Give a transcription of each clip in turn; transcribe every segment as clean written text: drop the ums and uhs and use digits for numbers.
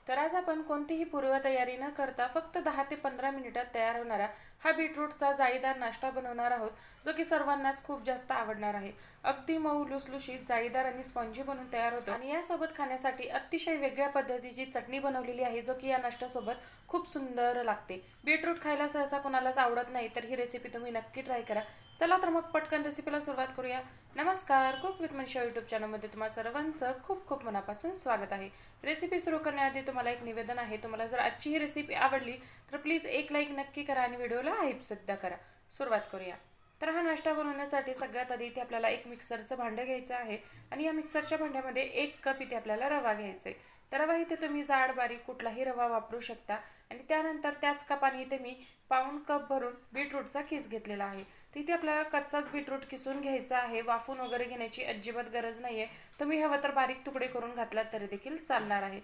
तर आज आपण कोणतीही पूर्वतयारी न करता फक्त 10 ते 15 मिनिटात तयार होणारा हा बीटरूटचा जाळीदार नाश्ता बनवणार आहोत, जो की सर्वांनाच खूप जास्त आवडणार आहे. अगदी मऊ, लुसलुशीत, जाळीदार आणि स्पॉन्जी बनून तयार होतो आणि यासोबत खाण्यासाठी अतिशय वेगळ्या पद्धतीची चटणी बनवलेली आहे, जो की या नाश्त्यासोबत खूप सुंदर लागते. बीटरूट खायला सहसा कोणालाच आवडत नाही, तर ही रेसिपी तुम्ही नक्की ट्राय करा. चला तर मग पटकन रेसिपीला सुरुवात करूया. नमस्कार, कुक विथ मनीषा यूट्यूब चॅनलमध्ये तुम्हा सर्वांचं खूप खूप मनापासून स्वागत आहे. रेसिपी सुरू करण्याआधी तुम्हाला एक निवेदन आहे. तुम्हाला जर आजची ही रेसिपी आवडली तर प्लीज एक लाईक नक्की करा आणि व्हिडिओला हाईप सुद्धा करा. सुरुवात करूया. तर हा नाश्ता बनवण्यासाठी सगळ्यात आधी इथे आपल्याला एक मिक्सरचं भांडं घ्यायचं आहे आणि या मिक्सरच्या भांड्यामध्ये 1 कप इथे आपल्याला रवा घ्यायचा आहे. तर रवा इथे तुम्ही जाड बारीक कुठलाही रवा वापरू शकता आणि त्यानंतर त्याच कपाने इथे मी पाऊण कप भरून बीटरूटचा किस घेतलेला आहे. तिथे आपल्याला कच्चाच बीटरूट किसून घ्यायचा आहे. वाफून वगैरे घेण्याची अजिबात गरज नाहीये. तुम्ही हवं तर बारीक तुकडे करून घातलात तरी देखील चालणार आहे.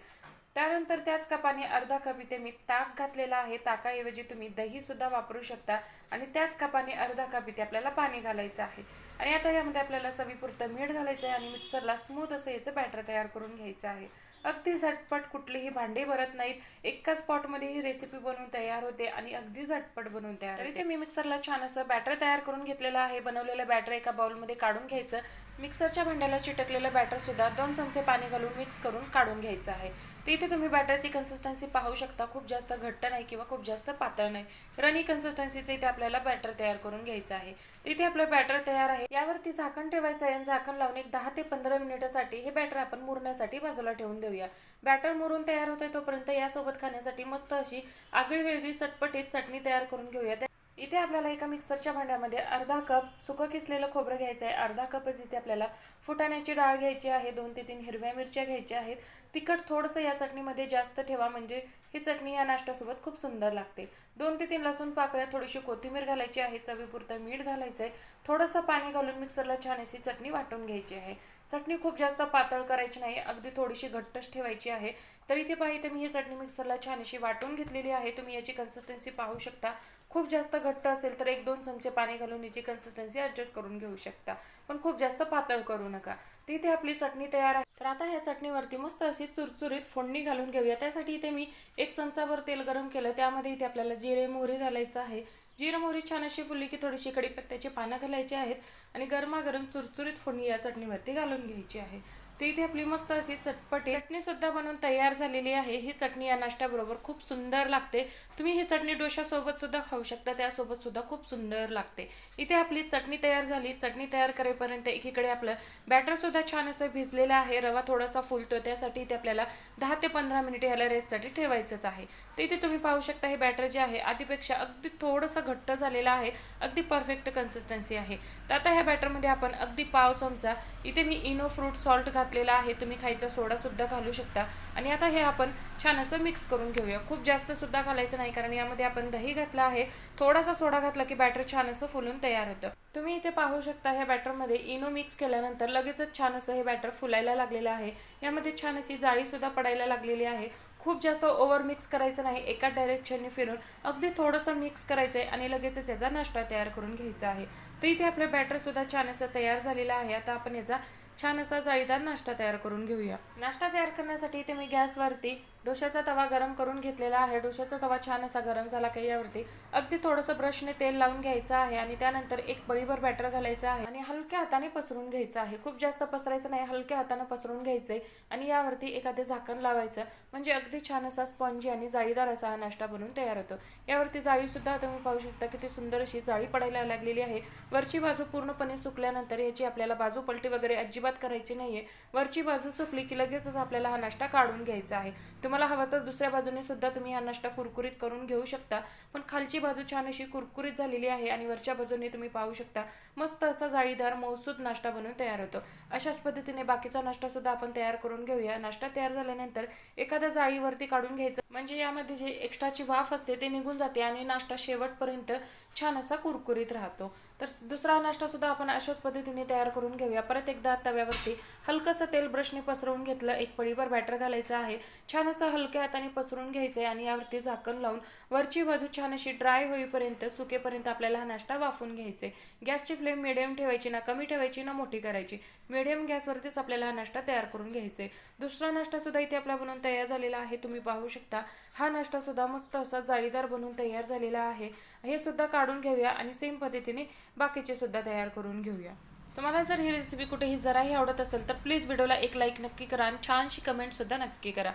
त्यानंतर त्याच कपाने अर्धा कप इथे मी ताक घातलेला आहे. ताकाऐवजी तुम्ही दही सुद्धा वापरू शकता आणि त्याच कपाने अर्धा कप इथे आपल्याला पाणी घालायचं आहे. आणि आता यामध्ये आपल्याला चवीपुरतं मीठ घालायचं आहे आणि मिक्सरला स्मूथ असं याचं बॅटर तयार करून घ्यायचं आहे. अगदी झटपट, कुठलीही भांडे भरत नाहीत. एकाच पॉटमध्ये ही रेसिपी बनवून तयार होते आणि अगदी झटपट बनवून तयार होते. इथे मी मिक्सरला छान असं बॅटर तयार करून घेतलेलं आहे. बनवलेलं बॅटर एका बाउलमध्ये काढून घ्यायचं. मिक्सरच्या भांड्याला चिटकलेलं बॅटर सुद्धा 2 चमचे पाणी घालून मिक्स करून काढून घ्यायचं आहे. तर इथे तुम्ही बॅटरची कन्सिस्टन्सी पाहू शकता. खूप जास्त घट्ट नाही किंवा खूप जास्त पातळ नाही. रनी कन्सिस्टन्सीचं इथे आपल्याला बॅटर तयार करून घ्यायचं आहे. तर इथे आपलं बॅटर तयार आहे. यावरती झाकण ठेवायचं आहे आणि झाकण लावून एक 10 ते 15 मिनिटासाठी हे बॅटर आपण मुरण्यासाठी बाजूला ठेवून देऊया. बॅटर मुरून तयार होते तोपर्यंत यासोबत खाण्यासाठी मस्त अशी आगळी वेगळी चटपटीत चटणी तयार करून घेऊया. इथे आपल्याला एका मिक्सरच्या भांड्यामध्ये अर्धा कप सुकं किसलेलं खोबरं घ्यायचं आहे. अर्धा कपच इथे आपल्याला फुटाण्याची डाळ घ्यायची आहे. 2 ते 3 हिरव्या मिरच्या घ्यायच्या आहेत. तिखट थोडंसं या चटणीमध्ये जास्त ठेवा, म्हणजे ही चटणी या नाश्त्यासोबत खूप सुंदर लागते. 2 ते 3 लसूण पाकळ्या, थोडीशी कोथिंबीर घालायची आहे. चवीपुरतं मीठ घालायचं आहे. थोडंसं पाणी घालून मिक्सरला छान अशी चटणी वाटून घ्यायची आहे. चटणी खूप जास्त पातळ करायची नाही, अगदी थोडीशी घट्टच ठेवायची आहे. तर इथे पाहिजे मी ही चटणी मिक्सरला छान अशी वाटून घेतलेली आहे. तुम्ही याची कन्सिस्टन्सी पाहू शकता. खूप जास्त घट्ट असेल तर 1-2 चमचे पाणी घालून याची कन्सिस्टन्सी ॲडजस्ट करून घेऊ शकता, पण खूप जास्त पातळ करू नका. तर इथे आपली चटणी तयार आहे. तर आता ह्या चटणीवरती मस्त अशी चुरचुरीत फोडणी घालून घेऊया. त्यासाठी इथे मी 1 चमचाभर तेल गरम केलं. त्यामध्ये इथे आपल्याला जिरे मोहरी घालायचं आहे. जिरे मोहरी छान अशी फुलली की थोडीशी कढीपत्त्याची पानं घालायची आहेत आणि गरमागरम चुरचुरीत फोडणी या चटणीवरती घालून घ्यायची आहे. तर इथे आपली मस्त अशी चटपटी चटणी सुद्धा बनवून तयार झालेली आहे. ही चटणी या नाश्त्याबरोबर खूप सुंदर लागते. तुम्ही ही चटणी डोशासोबत सुद्धा खाऊ शकता, त्यासोबत सुद्धा खूप सुंदर लागते. इथे आपली चटणी तयार झाली. चटणी तयार करेपर्यंत एकीकडे आपलं बॅटर सुद्धा छान असं भिजलेलं आहे. रवा थोडासा फुलतो, त्यासाठी इथे आपल्याला 10 ते 15 मिनिटे ह्याला रेस्टसाठी ठेवायचंच आहे. तर इथे तुम्ही पाहू शकता हे बॅटर जे आहे आधीपेक्षा अगदी थोडंसं घट्ट झालेलं आहे. अगदी परफेक्ट कन्सिस्टन्सी आहे. तर आता ह्या बॅटरमध्ये आपण अगदी पाव चमचा इथे मी इनो फ्रूट सॉल्ट घातलेला आहे. तुम्ही खायचा सोडा सुद्धा घालू शकता आणि आता हे आपण छान असं मिक्स करून घेऊया. खूप जास्त सुद्धा घालायचं नाही, कारण यामध्ये आपण दही घातलं आहे. थोडासा सोडा घातला की बॅटर छान असं फुलून तयार होतं. तुम्ही इथे पाहू शकता ह्या बॅटरमध्ये इनो मिक्स केल्यानंतर लगेचच छान असं हे बॅटर फुलायला लागलेलं आहे. यामध्ये छान अशी जाळी सुद्धा पडायला लागलेली आहे. खूप जास्त ओव्हर मिक्स करायचं नाही. एका डायरेक्शनने फिरून अगदी थोडंसं मिक्स करायचं आहे आणि लगेचच याचा नाश्ता तयार करून घ्यायचा आहे. तर इथे आपलं बॅटर सुद्धा छान असं तयार झालेलं आहे. आता आपण याचा छान असा जाळीदार नाश्ता तयार करून घेऊया. नाश्ता तयार करण्यासाठी इथे मी गॅसवरती डोशाचा तवा गरम करून घेतलेला आहे. डोशाचा तवा छान असा गरम झाला की यावरती अगदी थोडंसं ब्रशने तेल लावून घ्यायचं आहे आणि त्यानंतर एक पळीभर बॅटर घालायचं आहे आणि हलक्या हाताने पसरून घ्यायचं आहे. खूप जास्त पसरायचं नाही, हलक्या हाताने पसरून घ्यायचंय आणि यावरती एखादे झाकण लावायचं, म्हणजे अगदी छान असा स्पॉन्जी आणि जाळीदार असा हा नाश्ता बनवून तयार होतो. यावरती जाळी सुद्धा तुम्ही पाहू शकता किती सुंदर अशी जाळी पडायला लागलेली आहे. वरची बाजू पूर्णपणे सुकल्यानंतर याची आपल्याला बाजू पलटी वगैरे अजिबात करायची नाहीये. वरची बाजू सुकली की लगेचच आपल्याला हा नाश्ता काढून घ्यायचा आहे. तुम्हाला हवं तर दुसऱ्या बाजूने सुद्धा तुम्ही हा नाश्ता कुरकुरीत करून घेऊ शकता, पण खालची बाजू छान अशी कुरकुरीत झालेली आहे आणि वरच्या बाजूने तुम्ही पाहू शकता मस्त असा जाळीदार मौसूद नाश्ता बनवून तयार होतो. अशाच पद्धतीने बाकीचा नाश्ता सुद्धा आपण तयार करून घेऊया. नाश्ता तयार झाल्यानंतर एखाद्या जाळीवरती काढून घ्यायचं म्हणजे यामध्ये जे एक्स्ट्राची वाफ असते ते निघून जाते आणि नाश्ता शेवटपर्यंत छान असा कुरकुरीत राहतो. तर दुसरा नाश्ता सुद्धा आपण अशाच पद्धतीने तयार करून घेऊया. परत एकदा तव्यावरती हलकंसं तेल ब्रशने पसरवून घेतलं, एक पळीभर बॅटर घालायचं आहे, छान असं हलक्या हाताने पसरून घ्यायचं आहे आणि यावरती झाकण लावून वरची बाजू छान अशी ड्राय होईपर्यंत, सुकेपर्यंत आपल्याला हा नाश्ता वाफून घ्यायचे. गॅसची फ्लेम मिडियम ठेवायची, ना कमी ठेवायची ना मोठी करायची. मिडियम गॅसवरतीच आपल्याला हा नाश्ता तयार करून घ्यायचे. दुसरा नाश्ता सुद्धा इथे आपला बनवून तयार झालेला आहे, तुम्ही पाहू शकता. हा नाश्ता सुद्धा मस्त असा जाळीदार बनवून तयार झालेला आहे. हे सुद्धा काढून घेऊया आणि सेम पद्धतीने बाकीचे सुद्धा तयार करून घेऊया. तुम्हाला जर ही रेसिपी कुठेही जराही आवडत असेल तर प्लीज व्हिडिओला एक लाईक नक्की करा आणि छानशी कमेंट सुद्धा नक्की करा.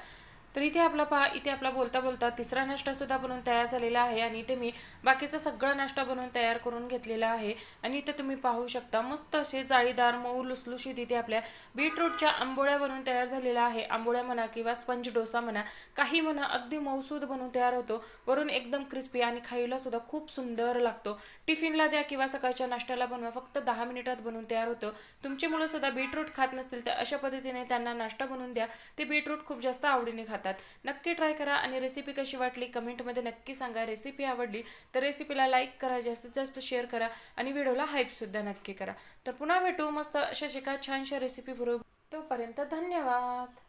तर इथे आपला पहा, इथे आपला बोलता बोलता तिसरा नाश्ता सुद्धा बनवून तयार झालेला आहे आणि इथे मी बाकीचा सगळा नाश्ता बनवून तयार करून घेतलेला आहे. आणि इथे तुम्ही पाहू शकता मस्त असे जाळीदार मऊ लुसलुशीत इथे आपल्या बीटरूटच्या आंबोळ्या बनवून तयार झालेल्या आहे. आंबोळ्या म्हणा किंवा स्पंज डोसा म्हणा, काही म्हणा, अगदी मऊसूद बनवून तयार होतो. वरून एकदम क्रिस्पी आणि खायला सुद्धा खूप सुंदर लागतो. टिफिनला द्या किंवा सकाळच्या नाश्त्याला बनवा, फक्त 10 मिनिटात बनवून तयार होतं. तुमची मुलं सुद्धा बीटरूट खात नसतील तर अशा पद्धतीने त्यांना नाश्ता बनवून द्या, ते बीटरूट खूप जास्त आवडीने खातात. नक्की ट्राय करा आणि रेसिपी कशी वाटली कमेंटमध्ये नक्की सांगा. रेसिपी आवडली तर रेसिपीला लाईक करा, जास्तीत जास्त शेअर करा आणि व्हिडिओला हाईप सुद्धा नक्की करा. तर पुन्हा भेटू मस्त अशा एका छानशा रेसिपी बरोबर. तोपर्यंत धन्यवाद.